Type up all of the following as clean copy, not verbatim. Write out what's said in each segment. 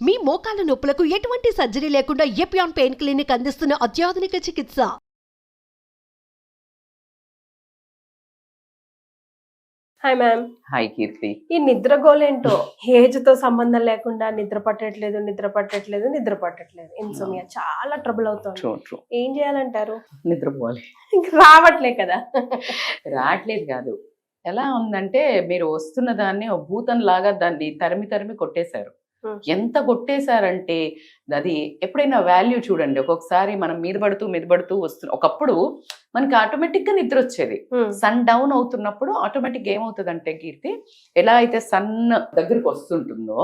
మీ మోకాల నొప్పులకు ఎటువంటి సర్జరీ లేకుండా ఎపియాన్ పెయిన్ క్లినిక్ అందిస్తున్న అత్యాధునిక చికిత్స. Hi ma'am. హాయ్ కీర్తి. ఈ నిద్రగోలేంటో ఏజ్ తో సంబంధం లేకుండా నిద్ర పట్టట్లేదు ఇన్సోమియా చాలా ట్రబుల్ అవుతుంది. ట్రూ ఏం చేయాలంటారు? నిద్రపోవాలి. ఇంక రావట్లే కదా. రావట్లేదు కాదు, ఎలా ఉందంటే మీరు వస్తున్న దాన్ని ఓ భూతం లాగా దాన్ని తరిమి తరిమి కొట్టేశారు. ఎంత కొట్టేశారంటే అది ఎప్పుడైనా వాల్యూ చూడండి, ఒక్కొక్కసారి మనం మీద పడుతూ వస్తున్న ఒకప్పుడు మనకి ఆటోమేటిక్ గా నిద్ర వచ్చేది. సన్ డౌన్ అవుతున్నప్పుడు ఆటోమేటిక్ గా ఏమవుతుందంటే కీర్తి, ఎలా అయితే సన్ దగ్గరకు వస్తుంటుందో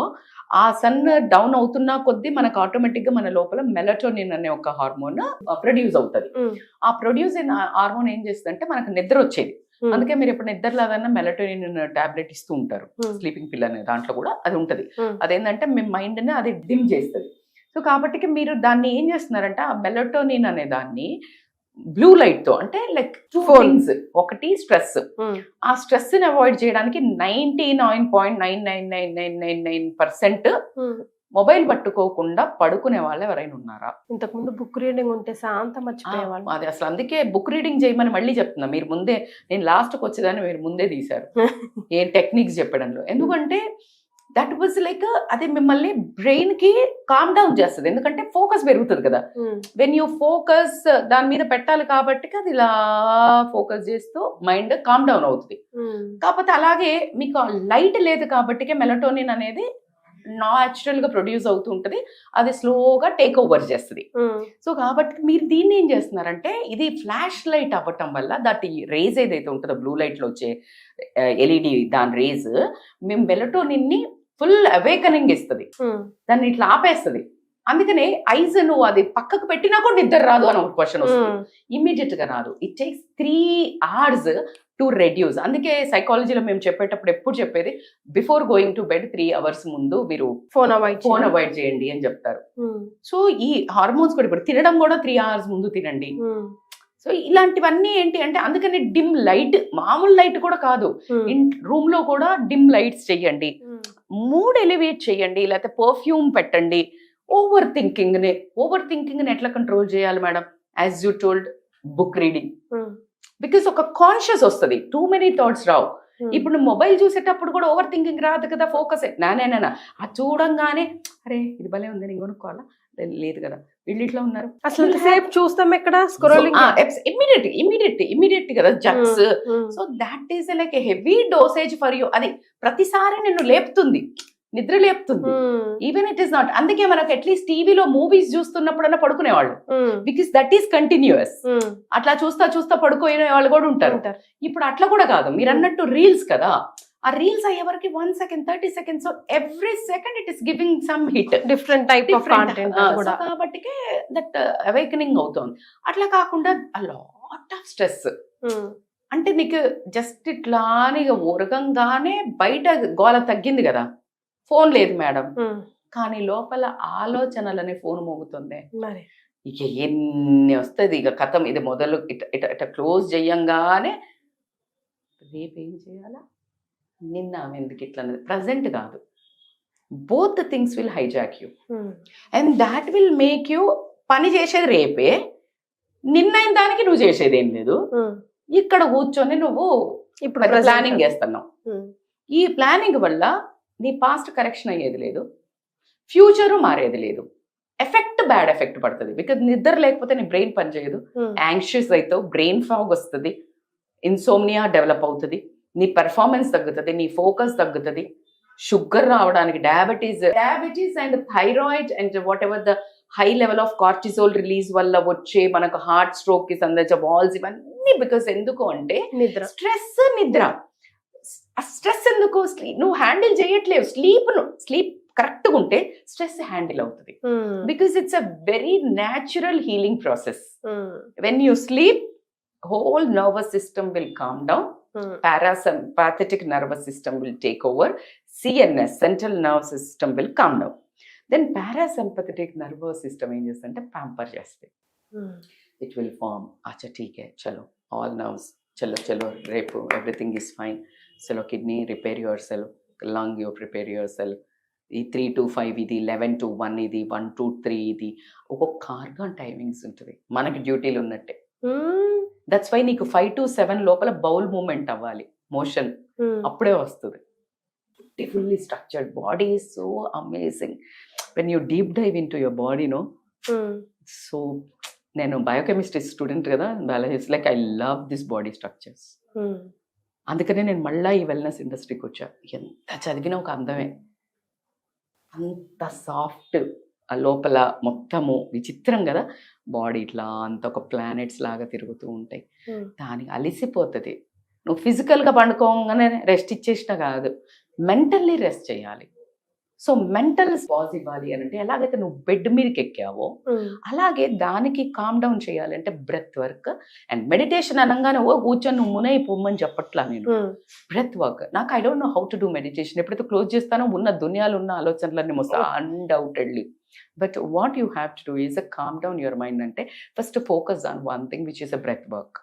ఆ సన్ డౌన్ అవుతున్నా కొద్దీ మనకు ఆటోమేటిక్ గా మన లోపల మెలటోనిన్ అనే ఒక హార్మోన్ ప్రొడ్యూస్ అవుతుంది. ఆ ప్రొడ్యూస్ అయిన హార్మోన్ ఏం చేస్తుందంటే మనకు నిద్ర వచ్చేది. అందుకే మీరు ఎప్పుడు నిద్ర లాదన్నా మెలటోనిన్ టాబ్లెట్ ఇస్తూ ఉంటారు. స్లీపింగ్ పిల్ అనే దాంట్లో కూడా అది ఉంటది. అదేంటంటే మీ మైండ్ ని అది డిమ్ చేస్తుంది. సో కాబట్టి మీరు దాన్ని ఏం చేస్తున్నారంటే ఆ మెలటోనిన్ అనే దాన్ని బ్లూ లైట్ తో, అంటే లైక్ టూ థింగ్స్, ఒకటి స్ట్రెస్, ఆ స్ట్రెస్ ని అవాయిడ్ చేయడానికి 99.99999% మొబైల్ పట్టుకోకుండా పడుకునే వాళ్ళు ఎవరైనా ఉన్నారా? ఇంతకు ముందు బుక్ రీడింగ్ ఉంటే శాంతం మర్చిపోయేవాళ్ళు. అది అసలు అందుకే బుక్ రీడింగ్ చేయమని మళ్ళీ చెప్తున్నా. మీరు ముందే, నేను లాస్ట్కి వచ్చేదాన్ని మీరు ముందే తీశారు ఏం టెక్నిక్స్ చెప్పడంలో. ఎందుకంటే దట్ వాజ్ లైక్ అది మిమ్మల్ని బ్రెయిన్ కి కామ్ డౌన్ చేస్తుంది. ఎందుకంటే ఫోకస్ పెరుగుతుంది కదా. వెన్ యూ ఫోకస్ దాని మీద పెట్టాలి కాబట్టి అది ఇలా ఫోకస్ చేస్తూ మైండ్ కామ్ డౌన్ అవుతుంది. కాకపోతే అలాగే మీకు లైట్ లేదు కాబట్టి మెలటోనిన్ అనేది న్యాచురల్ గా ప్రొడ్యూస్ అవుతూ ఉంటుంది. అది స్లోగా టేక్ ఓవర్ చేస్తుంది. సో కాబట్టి మీరు దీన్ని ఏం చేస్తున్నారంటే, ఇది ఫ్లాష్ లైట్ అవ్వటం వల్ల దట్ రేజ్ ఏదైతే ఉంటుందో బ్లూ లైట్ లో వచ్చే ఎల్ఈడి దాని రేజ్ మేము మెలటోనిన్ ని ఫుల్ అవేకనింగ్ ఇస్తుంది. దాన్ని ఇట్లా ఆపేస్తుంది. అందుకనే ఐజ్ నువ్వు అది పక్కకు పెట్టినా కూడా నిద్ర రాదు అని ఒక క్వశ్చన్ వస్తుంది. ఇమ్మీడియట్ గా రాదు. It takes 3 hours to reduce. అందుకే సైకాలజీలో మేము చెప్పేటప్పుడు ఎప్పుడు చెప్పేది, before going to bed 3 hours ముందు మీరు ఫోన్ అవాయిడ్ చేయండి అని చెప్తారు. సో ఈ హార్మోన్స్ కూడా ఇప్పుడు తినడం కూడా 3 hours ముందు తినండి. సో ఇలాంటివన్నీ ఏంటి అంటే, అందుకని డిమ్ లైట్, మామూలు లైట్ కూడా కాదు, రూమ్ లో కూడా డిమ్ లైట్స్ చెయ్యండి, మూడ్ ఎలివేట్ చేయండి, లేకపోతే పర్ఫ్యూమ్ పెట్టండి. ఓవర్ థింకింగ్ ని ఎట్లా కంట్రోల్ చేయాలి madam? As you told, book reading. Because ఒక కాన్షియస్ వస్తుంది, టూ మెనీ థాట్స్ రావు. ఇప్పుడు మొబైల్ చూసేటప్పుడు కూడా ఓవర్ థింకింగ్ రాదు కదా, ఫోకస్ నానేనా ఆ చూడంగానే అరే ఇది భలే ఉంది నేను కొనుక్కోవాలా, లేదు కదా వీళ్ళు ఇట్లా ఉన్నారు, అసలు సేపు చూస్తాం ఎక్కడ స్క్రోలింగ్, ఇమీడియట్ కదా జక్స్. So that is like a heavy dosage for you. అది ప్రతిసారి నిన్ను లేపుతుంది, నిద్ర లేపుతుంది. Even it is not. అందుకే మనకు అట్లీస్ట్ టీవీలో మూవీస్ చూస్తున్నప్పుడన్నా పడుకునేవాళ్ళు, బికాస్ దట్ ఈస్ కంటిన్యూస్. అట్లా చూస్తా పడుకునే వాళ్ళు కూడా ఉంటారు. ఇప్పుడు అట్లా కూడా కాదు, మీరు అన్నట్టు రీల్స్ కదా, ఆ రీల్స్ అయ్యే వరకు 1 second 30 seconds, so every second it is giving some hit, different type of content. కాబట్టి దట్ అవేకనింగ్ అవుతుంది. అట్లా కాకుండా లాట్ ఆఫ్ స్ట్రెస్ అంటే నీకు జస్ట్ ఇట్లానే ఊరగంగానే బయట గోల తగ్గింది కదా, ఫోన్ లేదు మేడం, కానీ లోపల ఆలోచనలనే ఫోన్ మోగుతుంది. ఇక ఎన్ని వస్తుంది, ఇక కథం ఇది మొదలు ఇట క్లోజ్ చెయ్యంగానే రేపు ఏం చేయాలా, నిన్న ఎందుకు ఇట్లా, ప్రజెంట్ కాదు, both the things will hijack you and that will make you పని చేసేది రేపే, నిన్నైన దానికి నువ్వు చేసేది ఏం లేదు. ఇక్కడ కూర్చొని నువ్వు ఇప్పుడు ప్లానింగ్ చేస్తున్నావు. ఈ ప్లానింగ్ వల్ల నీ పాస్ట్ కరెక్షన్ అయ్యేది లేదు, ఫ్యూచరు మారేది లేదు, బ్యాడ్ ఎఫెక్ట్ పడుతుంది. బికాజ్ నిద్ర లేకపోతే నీ బ్రెయిన్ పనిచేయదు, యాంగ్షియస్ అవుతావు, బ్రెయిన్ ఫాగ్ వస్తుంది, ఇన్సోమ్నియా డెవలప్ అవుతుంది, నీ పెర్ఫార్మెన్స్ తగ్గుతుంది, నీ ఫోకస్ తగ్గుతుంది, షుగర్ రావడానికి diabetes and thyroid and what ever the high level of cortisol release వల్ల వచ్చే మనకు హార్ట్ స్ట్రోక్ కి సంబంధించిన వాల్స్ ఇవన్నీ. బికాస్ ఎందుకు అంటే స్ట్రెస్, నిద్ర. స్ట్రెస్ ఎందుకు, నువ్వు హ్యాండిల్ చేయట్లేవు, స్లీప్ కరెక్ట్గా ఉంటే స్ట్రెస్ హ్యాండిల్ అవుతుంది. Because it's a very natural healing process. When you sleep, whole nervous system will calm down, parasympathetic nervous system will take over, CNS, central nervous system will calm down. Then parasympathetic nervous system ఏం చేస్తుంటే pamper చేస్తుంది. It will form, acha theek hai chalo, all nerves chalo రేపు everything is fine, chalo kidney repair yourself, lung you prepare yourself, ఈ 3 to 5 ఇది, 11 to 1 ఇది, 1 to 3 ఇది, ఒక్కొక్క organ timings ఉంటుంది మనకి డ్యూటీలు ఉన్నట్టే. దట్స్ వై నీకు 5 to 7 లోపల బౌల్ మూమెంట్ అవ్వాలి, మోషన్ అప్పుడే వస్తుంది. Beautifully structured body, so amazing when you deep dive into your body no. So నేను బయోకెమిస్ట్రీ స్టూడెంట్ కదా, biology like I love this body structures. అందుకనే నేను మళ్ళీ ఈ వెల్నెస్ ఇండస్ట్రీకి వచ్చా. ఎంత చదివినా ఒక అందమే, అంత సాఫ్ట్ లోపల మొత్తము విచిత్రం కదా బాడీ, ఇట్లా అంత ఒక ప్లానెట్స్ లాగా తిరుగుతూ ఉంటాయి. దానికి అలిసిపోతుంది. నువ్వు ఫిజికల్గా పండుకోగానే రెస్ట్ ఇచ్చేసినా కాదు, మెంటల్లీ రెస్ట్ చేయాలి. సో మెంటల్ పాజ్ ఇవ్వాలి అని అంటే ఎలాగైతే నువ్వు బెడ్ మీదకి ఎక్కావో అలాగే దానికి కామ్ డౌన్ చేయాలి అంటే బ్రెత్ వర్క్ అండ్ మెడిటేషన్. అనగానే ఓ కూర్చొని నువ్వు మునై పొమ్మని చెప్పట్లా నేను. బ్రెత్ వర్క్ నాకు I don't know how to do meditation. ఎప్పుడైతే క్లోజ్ చేస్తానో ఉన్న దునియాలో ఉన్న ఆలోచనలన్నీ వస్తా undoubtedly. But what you have to do is a calm down your mind. అంటే first focus on one thing which is a breath work.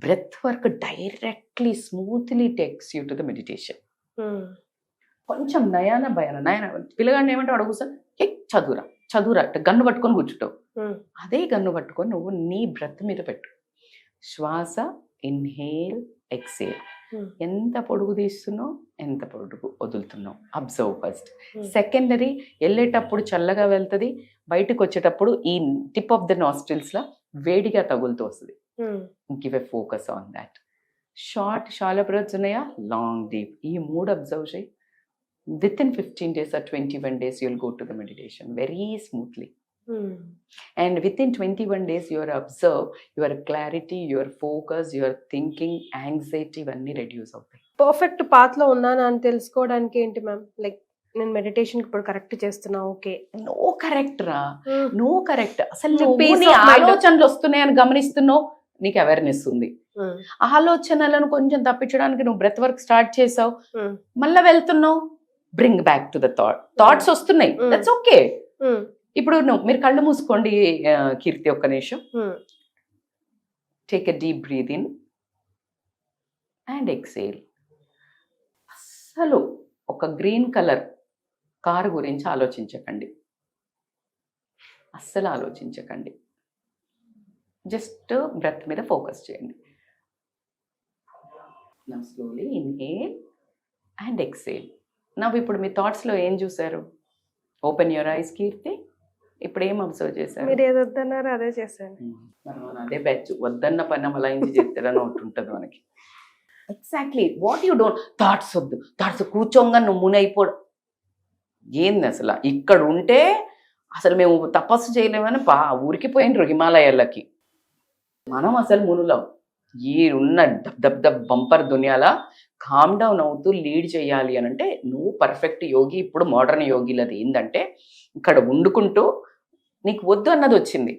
Breath work directly smoothly takes you to the meditation. కొంచెం నయాన పిల్లగాడిని ఏమంటే అడుగుసా చదువురా gun పట్టుకొని కూర్చుంటావు. అదే gun పట్టుకొని నువ్వు నీ బ్రెత్ మీద పెట్టు. శ్వాస ఇన్హేల్ ఎక్సేల్. ఎంత పొడుగు తీస్తున్నావు, ఎంత పొడుగు వదులుతున్నావు అబ్జర్వ్ ఫస్ట్. సెకండరీ, వెళ్ళేటప్పుడు చల్లగా వెళ్తుంది, బయటకు వచ్చేటప్పుడు ఈ టిప్ ఆఫ్ ద నాస్ట్రిల్స్లా వేడిగా తగులుతూ వస్తుంది. Give a focus on that. Short shallow breaths ఉన్నాయా, లాంగ్ డీప్, ఈ 3 అబ్జర్వ్ చేయి. Within 15 days or 21 days, you'll go to the meditation very smoothly. And within 21 days, you observe your clarity, your focus, your thinking, anxiety, ఇవన్నీ reduce అవుతాయి. Perfect path లో ఉన్నానా అని తెలుసుకోవడానికి ఏంటి మ్యామ్? లైక్ నేను మెడిటేషన్ ఇప్పుడు కరెక్ట్ చేస్తున్నా, ఓకే. నో కరెక్ట్ రా, నో కరెక్ట్. అసలు నీ ఆలోచనలు వస్తున్నాయని గమనిస్తున్నావు, నీకు అవేర్నెస్ ఉంది. ఆలోచనలను కొంచెం తప్పించడానికి నువ్వు బ్రెత్ వర్క్ స్టార్ట్ చేసావు, మళ్ళీ వెళ్తున్నావు, bring back to the thoughts వస్తున్నాయి, దట్స్ ఓకే. ఇప్పుడు మీరు కళ్ళు మూసుకోండి కీర్తి, ఒక్క నిమిషం. Take a deep breath in and exhale. అస్సలు ఒక గ్రీన్ కలర్ కారు గురించి ఆలోచించకండి, అస్సలు ఆలోచించకండి. జస్ట్ బ్రెత్ మీద ఫోకస్ చేయండి. Now slowly inhale and exhale. నవ్వు ఇప్పుడు మీ థాట్స్లో ఏం చూసారు? Open your eyes Keerthi. ఇప్పుడు ఏం అబ్జర్వ్ చేశారు? మీరు ఏది వద్దన్నారో అదే చేశాను. మనం అదే బ్యాచ్, వద్దన్న పని అమలాయించి చెప్తారని ఒకటి ఉంటుంది మనకి. Exactly what you don't. Thoughts వద్దు, థాట్స్ కూర్చోంగా నువ్వు మునైపోడు. ఏంది అసలు ఇక్కడ ఉంటే అసలు మేము తపస్సు చేయలేమని ఊరికి పోయినరు హిమాలయాలకి. మనం అసలు మునులం. ఈ ఉన్న దబ్ దబ్ బంపర్ దునియాలా కామ్ డౌన్ అవుతూ లీడ్ చేయాలి అని అంటే నువ్వు పర్ఫెక్ట్ యోగి. ఇప్పుడు మోడర్న్ యోగిలది ఏంటంటే ఇక్కడ వండుకుంటూ నీకు వద్దు అన్నది వచ్చింది,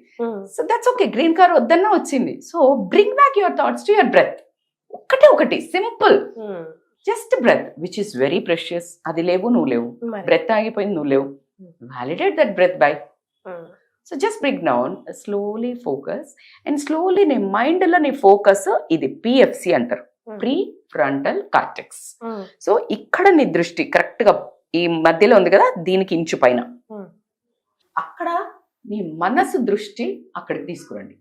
so that's okay. Green car వద్దన్నా వచ్చింది, so bring back your thoughts to your breath. ఒకటి simple, just breath which is very precious. అది లేవు, నువ్వు లేవు, బ్రెత్ ఆగిపోయింది, నువ్వు లేవు. Validate that breath by. So just bring down, slowly focus and slowly నీ మైండ్లో నీ ఫోకస్ ఇది PFC అంటారు, ప్రీ ఫ్రంటల్ కార్టెక్స్. సో ఇక్కడ నీ దృష్టి కరెక్ట్ గా ఈ మధ్యలో ఉంది కదా, దీనికి ఇంచు పైన, అక్కడ నీ మనసు దృష్టి అక్కడికి తీసుకురండి.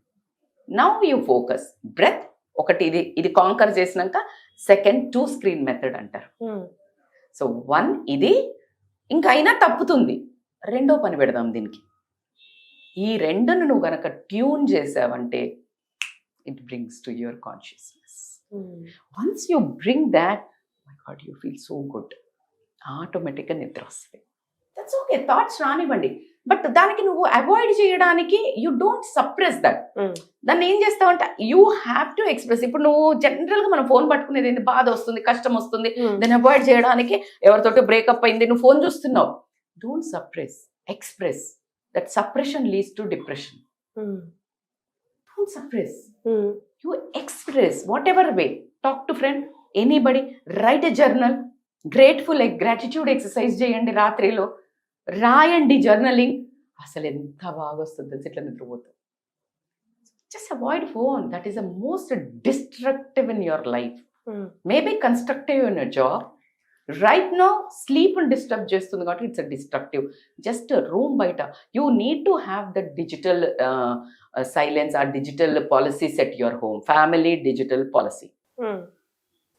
Now you focus breath. ఒకటి ఇది కాంకర్ చేసినాక సెకండ్ 2 స్క్రీన్ మెథడ్ అంటారు. సో 1 ఇది, ఇంకా అయినా తప్పుతుంది, రెండో పని పెడదాం దీనికి. ఈ రెండును నువ్వు కనుక ట్యూన్ చేసావంటే it brings to your consciousness. Once you bring that, my God, you feel so good. ఆటోమేటిక్గా నిద్ర వస్తుంది. దట్స్ ఓకే, థాట్స్ రానివ్వండి, బట్ దానికి నువ్వు అవాయిడ్ చేయడానికి యూ డోంట్ సప్రెస్ దట్. దాన్ని ఏం చేస్తావంటే యూ హ్యావ్ టు ఎక్స్ప్రెస్. ఇప్పుడు నువ్వు జనరల్గా మనం ఫోన్ పట్టుకునేది ఏంటి, బాధ వస్తుంది, కష్టం వస్తుంది, దాన్ని అవాయిడ్ చేయడానికి ఎవరితోటి బ్రేకప్ అయింది, నువ్వు ఫోన్ చూస్తున్నావు. Don't suppress, express. That suppression leads to depression. Don't suppress. You express whatever way. Talk to friend, anybody. Write a journal. Grateful, gratitude exercise చేయండి. రాత్రిలో రాయండి జర్నలింగ్. అసలు ఎంత బాగా వస్తుంది, ఇట్లా నిద్రపోతుంది. Just avoid phone. That is the most destructive in your life. Maybe constructive in your job, right no sleep disturb చేస్తుంది కాబట్టి it's a destructive. Just room బయట you need to have the digital silence, ఆ digital policy set your home, family digital policy.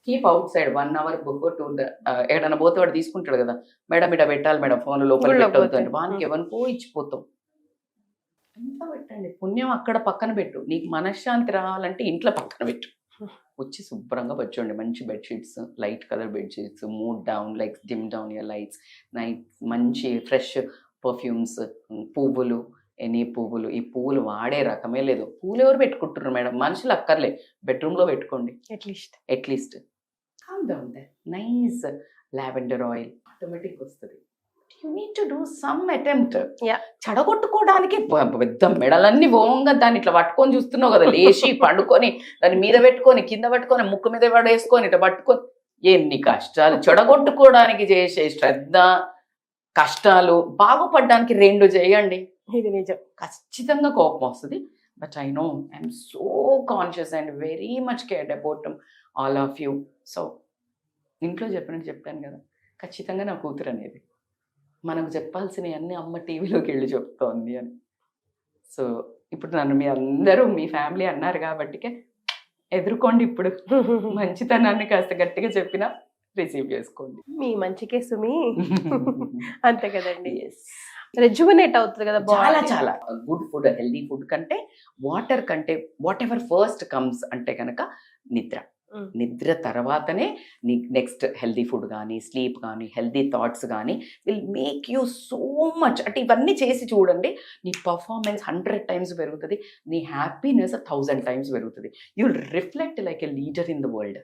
Keep outside 1 hour before to the ఎక్కడైనా పోతే వాడు తీసుకుంటాడు కదా, madam ఇక్కడ పెట్టాలి మేడం, ఫోన్ లోపల ఊళ్ళో పెట్టవుతుంది, పోతే. వానికి ఎవరికో ఇచ్చిపోతాం. ఇంట్లో పెట్టండి, పుణ్యం అక్కడ పక్కన పెట్టు. నీకు మనశ్శాంతి రావాలంటే ఇంట్లో పక్కన పెట్టు. వచ్చి శుభ్రంగా వచ్చండి, మంచి bedsheets, light colour bedsheets, mood down, like dim down your lights, night మంచి ఫ్రెష్ పర్ఫ్యూమ్స్, పువ్వులు, ఎనీ పువ్వులు. ఈ పువ్వులు వాడే రకమే లేదు. పువ్వులు ఎవరు పెట్టుకుంటున్నారు మేడం, మనుషులు అక్కర్లే, బెడ్రూమ్లో పెట్టుకోండి at least. Calm down they, nice lavender oil automatic వస్తుంది. You need to do some attempt. Yeah. చెడగొట్టుకోవడానికి పెద్ద మెడలన్నీ ఓంగా దాన్ని ఇట్లా పట్టుకొని చూస్తున్నావు కదా, లేచి పండుకొని దాని మీద పెట్టుకొని కింద పట్టుకొని ముక్కు మీద పడేసుకొని ఇట్లా పట్టుకొని, ఎన్ని కష్టాలు. చెడగొట్టుకోవడానికి చేసే శ్రద్ధ, కష్టాలు, బాగుపడడానికి 2 చేయండి. ఇది నిజం. ఖచ్చితంగా కోపం వస్తుంది. But I know I'm so conscious and very much cared about all of you. So ఇంట్లో చెప్పినట్టు చెప్పాను కదా, ఖచ్చితంగా నా కూతురు అనేది మనకు చెప్పాల్సినవి అన్ని అమ్మ టీవీలోకి వెళ్ళి చెప్తోంది అని. సో ఇప్పుడు నన్ను మీ అందరూ మీ ఫ్యామిలీ అన్నారు కాబట్టి ఎదుర్కోండి. ఇప్పుడు మంచితనాన్ని కాస్త గట్టిగా చెప్పినా రిసీవ్ చేసుకోండి. మీ మంచికే సుమి. అంతే కదండి. ఎస్, రెజ్యుమినేట్ అవుతుంది కదా చాలా body. చాలా గుడ్ ఫుడ్, హెల్దీ ఫుడ్ కంటే వాటర్ కంటే వాట్ ఎవర్ ఫస్ట్ కమ్స్ అంటే కనుక నిద్ర. నిద్ర తర్వాతనే నీ నెక్స్ట్ హెల్దీ ఫుడ్ కానీ, స్లీప్ కానీ, హెల్దీ థాట్స్ కానీ will make you so much. అంటే ఇవన్నీ చేసి చూడండి, నీ పర్ఫార్మెన్స్ 100 times పెరుగుతుంది, నీ హ్యాపీనెస్ 1000 times పెరుగుతుంది. You will reflect like a leader in the world,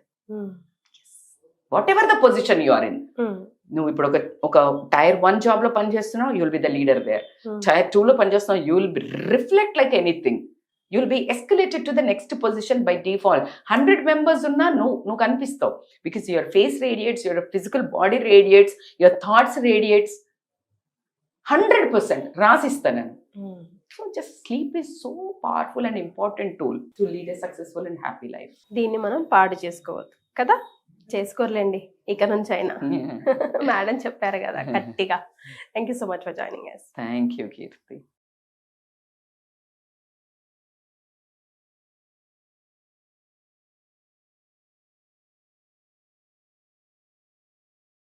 whatever the position you are in. నువ్వు ఇప్పుడు ఒక Tier 1 జాబ్లో పనిచేస్తున్నావు, you will be the leader there. Tier 2లో పనిచేస్తున్నావు, you will be reflect like anything. You will be escalated to the next position by default. 100 members unna no kanipistavu because your face radiates, your physical body radiates, your thoughts radiates 100% rasistanu. So just sleep is so powerful and important tool to lead a successful and happy life. దీన్ని మనం పాడు చేసుకోవద్దు కదా, చేసుకోర్లేండి ఇక నుంచి అయినా. Madam చెప్పారు కదా గట్టిగా. Thank you so much for joining us. Thank you, Kirti.